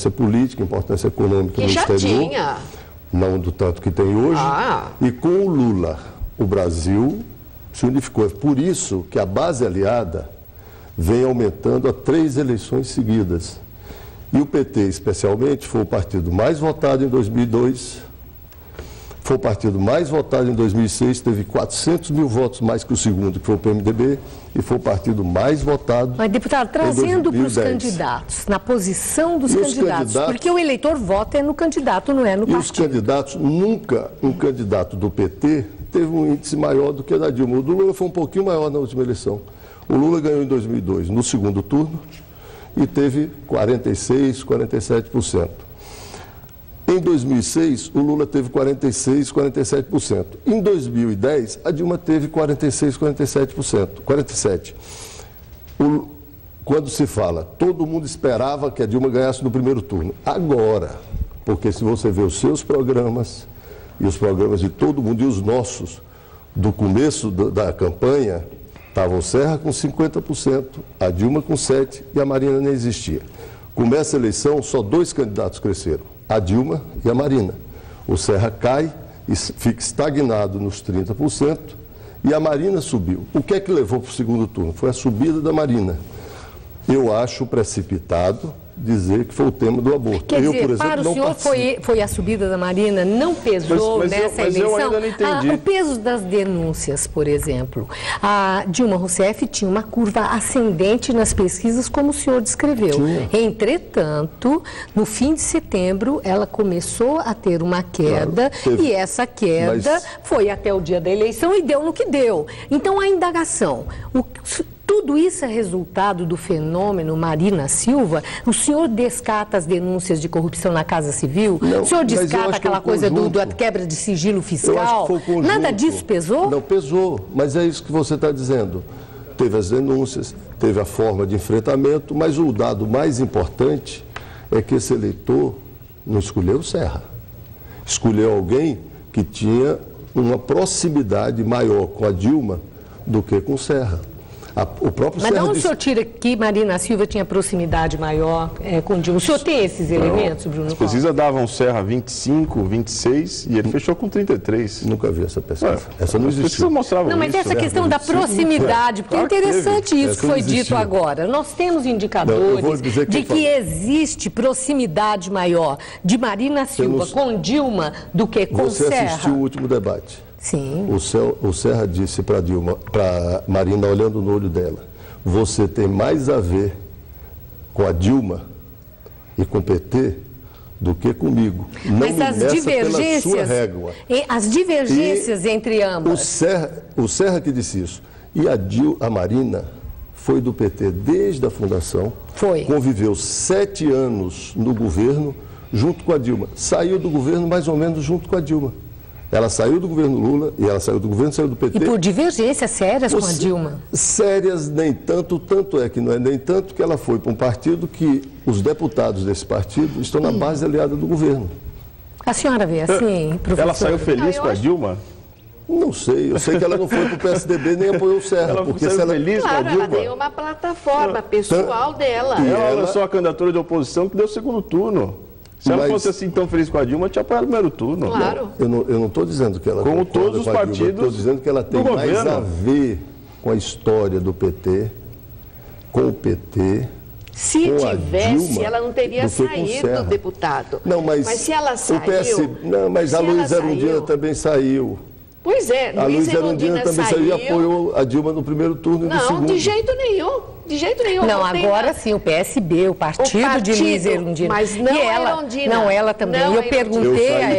importância política, importância econômica no exterior. Que já tinha. Não do tanto que tem hoje. E com o Lula, o Brasil se unificou. É por isso que a base aliada vem aumentando há 3 eleições seguidas. E o PT, especialmente, foi o partido mais votado em 2002, foi o partido mais votado em 2006, teve 400 mil votos mais que o segundo, que foi o PMDB, e foi o partido mais votado. Mas, deputado, trazendo para os candidatos, na posição dos candidatos, porque o eleitor vota no candidato, não é no partido. E os candidatos, nunca um candidato do PT teve um índice maior do que a da Dilma. O do Lula foi um pouquinho maior na última eleição. O Lula ganhou em 2002, no segundo turno, e teve 46%, 47%. Em 2006, o Lula teve 46%, 47%. Em 2010, a Dilma teve 46%, 47%. Quando se fala, todo mundo esperava que a Dilma ganhasse no primeiro turno. Agora, porque se você vê os seus programas e os programas de todo mundo e os nossos, do começo da campanha, estavam o Serra com 50%, a Dilma com 7% e a Marina nem existia. Começa a eleição, só 2 candidatos cresceram, a Dilma e a Marina. O Serra cai e fica estagnado nos 30% e a Marina subiu. O que é que levou para o segundo turno? Foi a subida da Marina. Eu acho precipitado dizer que foi o tema do aborto. Quer dizer, por exemplo, para o senhor foi a subida da Marina, não pesou nessa eleição? Eu ainda não entendi. O peso das denúncias, por exemplo. A Dilma Rousseff tinha uma curva ascendente nas pesquisas, como o senhor descreveu. Entretanto, no fim de setembro, ela começou a ter uma queda, e essa queda foi até o dia da eleição e deu no que deu. Então, a indagação... Tudo isso é resultado do fenômeno Marina Silva? O senhor descarta as denúncias de corrupção na Casa Civil? Não, o senhor descarta aquela coisa da quebra de sigilo fiscal? Nada disso pesou? Não, pesou, mas é isso que você está dizendo. Teve as denúncias, teve a forma de enfrentamento, mas o dado mais importante é que esse eleitor não escolheu o Serra. Escolheu alguém que tinha uma proximidade maior com a Dilma do que com o Serra. O próprio Mas de Serra onde o senhor tira que Marina Silva tinha proximidade maior com Dilma? O senhor tem esses elementos, Bruno? As pesquisas davam Serra 25, 26 e ele fechou com 33. Nunca vi essa pesquisa. Essa não existiu. Não, mas essa questão da proximidade, porque é interessante isso que foi dito agora. Nós temos indicadores de que existe proximidade maior de Marina Silva com Dilma do que com Serra. Você assistiu o último debate? Sim. O Serra disse para Marina, olhando no olho dela, você tem mais a ver com a Dilma e com o PT do que comigo. Não Mas as divergências, as divergências entre ambas. O Serra que disse isso. E a Marina foi do PT desde a fundação. Foi. Conviveu 7 anos no governo junto com a Dilma. Saiu do governo mais ou menos junto com a Dilma. Ela saiu do governo Lula e ela saiu do governo, saiu do PT. E por divergências sérias com a Dilma? Sérias nem tanto, tanto é que não é nem tanto que ela foi para um partido que os deputados desse partido estão na base aliada do governo. A senhora vê assim, professor? Ela saiu feliz com a Dilma? Não sei, eu sei que ela não foi para o PSDB nem apoiou o Serra. Ela porque saiu feliz com a Dilma? Ela tem uma plataforma pessoal dela. Ela lançou a candidatura de oposição que deu segundo turno. Se ela fosse assim tão feliz com a Dilma, tinha apoiado o primeiro turno. Claro. Eu não estou dizendo que ela como todos os partidos, estou dizendo que ela tem mais a ver com a história do PT, com o PT. Se tivesse, ela não teria saído, deputado. Não, mas se ela saiu... Mas a Luísa Erundina também saiu. Pois é, a Luísa Erundina também saiu e apoiou a Dilma no primeiro turno e no segundo. Não, de jeito nenhum. De jeito nenhum. Não, agora sim, o PSB, o partido de Luísa Erundina. Mas não ela, Erundina. Não, ela também. Eu perguntei a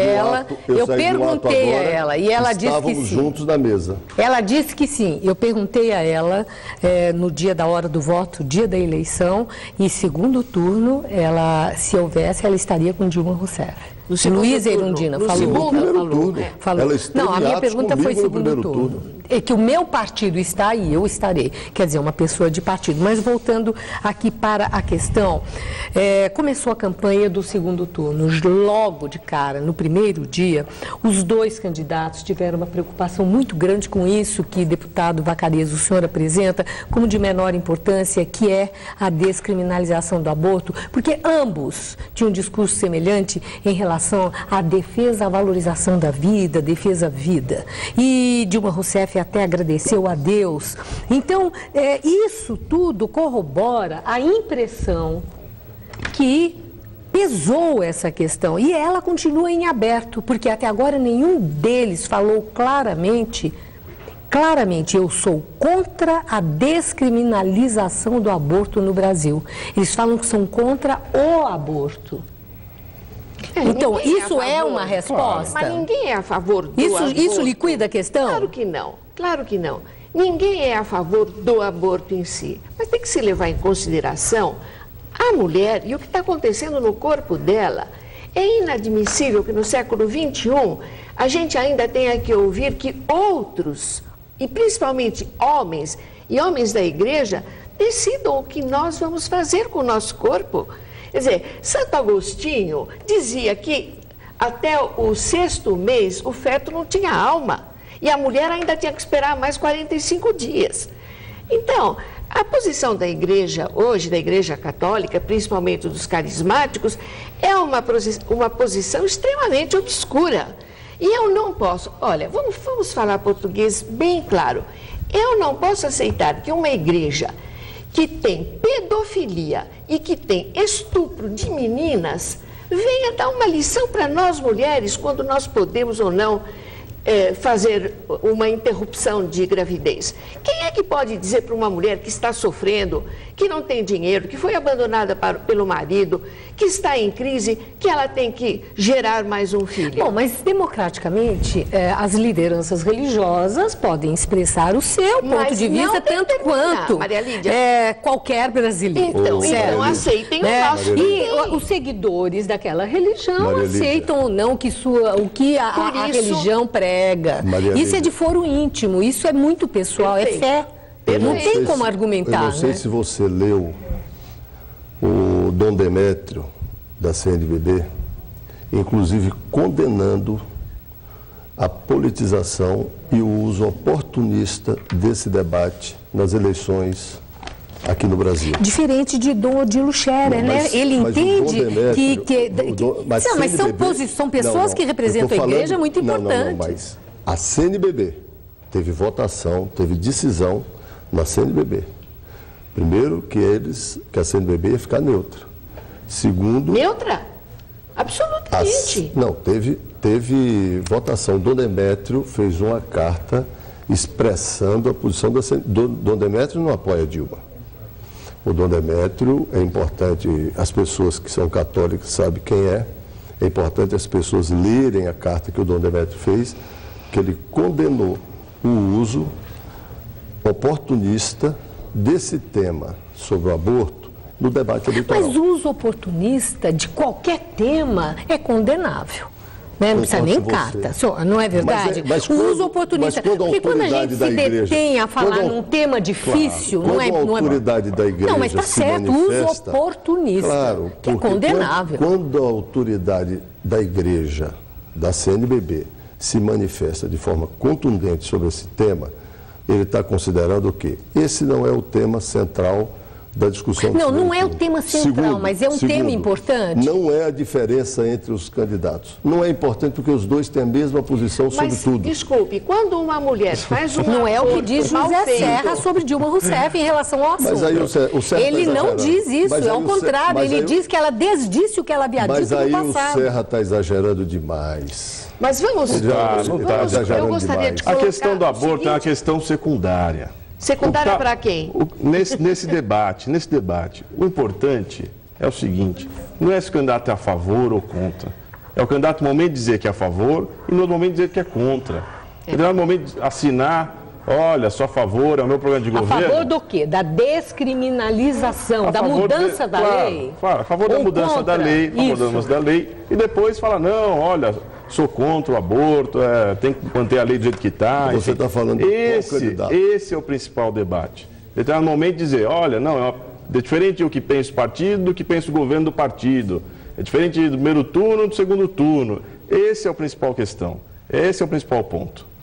ela, e ela disse que sim. Estávamos juntos na mesa. Ela disse que sim. Eu perguntei a ela no dia da hora do voto, dia da eleição, e segundo turno, se houvesse, ela estaria com Dilma Rousseff. Luísa Erundina falou. Ela esteve não, a minha pergunta foi segundo turno. que o meu partido está aí, eu estarei. Quer dizer, uma pessoa de partido. Mas voltando aqui para a questão, começou a campanha do segundo turno. Logo de cara, no primeiro dia, os dois candidatos tiveram uma preocupação muito grande com isso que, deputado Vacarezza, o senhor apresenta como de menor importância, que é a descriminalização do aborto, porque ambos tinham um discurso semelhante em relação à defesa, à valorização da vida, defesa à vida. E Dilma Rousseff até agradeceu a Deus. Então, isso tudo corrobora a impressão que pesou essa questão. E ela continua em aberto, porque até agora nenhum deles falou claramente, eu sou contra a descriminalização do aborto no Brasil. Eles falam que são contra o aborto. Então, isso é uma resposta? Mas ninguém é a favor do aborto. Isso liquida a questão? Claro que não, claro que não. Ninguém é a favor do aborto em si. Mas tem que se levar em consideração a mulher e o que está acontecendo no corpo dela. É inadmissível que no século XXI a gente ainda tenha que ouvir que outros, e principalmente homens e homens da igreja, decidam o que nós vamos fazer com o nosso corpo. Quer dizer, Santo Agostinho dizia que até o 6º mês o feto não tinha alma e a mulher ainda tinha que esperar mais 45 dias. Então, a posição da igreja hoje, da igreja católica, principalmente dos carismáticos, é uma posição extremamente obscura. E eu não posso, olha, vamos falar português bem claro, eu não posso aceitar que uma igreja que tem pedofilia e que tem estupro de meninas venha dar uma lição para nós mulheres quando nós podemos ou não fazer uma interrupção de gravidez. Quem é que pode dizer para uma mulher que está sofrendo, que não tem dinheiro, que foi abandonada pelo marido, que está em crise, que ela tem que gerar mais um filho? Bom, mas democraticamente, as lideranças religiosas podem expressar o seu ponto de vista, tanto quanto qualquer brasileiro. Então aceitem o nosso. E os seguidores daquela religião aceitam ou não que o que a religião prega. Isso é de foro íntimo, isso é muito pessoal, é fé. Não tem como argumentar. Eu não sei se você leu o Dom Demétrio, da CNBB, inclusive condenando a politização e o uso oportunista desse debate nas eleições aqui no Brasil. Diferente de Dom Odilo Scherer, né? Ele entende mas são pessoas que representam a igreja muito importantes. Não, mas a CNBB teve votação, teve decisão na CNBB. Primeiro, que a CNBB ia ficar neutra. Segundo... Neutra? Absolutamente. Não, teve votação. Dom Demétrio fez uma carta expressando a posição da CNBB. Dom Demétrio não apoia Dilma. O Dom Demétrio, é importante, as pessoas que são católicas sabem quem é importante as pessoas lerem a carta que o Dom Demétrio fez, que ele condenou o uso oportunista desse tema sobre o aborto no debate eleitoral. Mas o uso oportunista de qualquer tema é condenável. Né? Não precisa nem carta, não é verdade? Mas o uso oportunista. Porque quando a gente se detém a falar num tema difícil, claro, não é. A autoridade da igreja. Não, mas está certo, o uso oportunista. Claro, que é condenável. Quando a autoridade da igreja, da CNBB, se manifesta de forma contundente sobre esse tema, ele está considerando o quê? Esse não é o tema central da discussão. Não é o tema central, mas é um tema importante. Não é a diferença entre os candidatos. Não é importante porque os dois têm a mesma posição sobre tudo. Desculpe, quando uma mulher faz um não é o que diz José Serra sobre Dilma Rousseff em relação ao assunto. Mas aí o Serra ele não diz isso, é ao contrário. Ele diz que ela desdisse o que ela havia dito no passado. Mas aí o Serra está exagerando demais. Mas eu gostaria de colocar a questão do aborto é uma questão secundária. Secundária para quem? Nesse debate, o importante é o seguinte, não é se o candidato é a favor ou contra. É o candidato no momento de dizer que é a favor e no outro momento dizer que é contra. Ele no momento de assinar, olha, sou a favor, é o meu programa de governo. A favor do quê? Da descriminalização, da mudança da lei? Claro, a favor da mudança da lei, e depois fala, não, olha, sou contra o aborto, tem que manter a lei do jeito que está. Você está falando do candidato. Esse é o principal debate. Determinado momento dizer, olha, não, é diferente do que pensa o partido do que pensa o governo do partido. É diferente do primeiro turno do segundo turno. Esse é a principal questão. Esse é o principal ponto.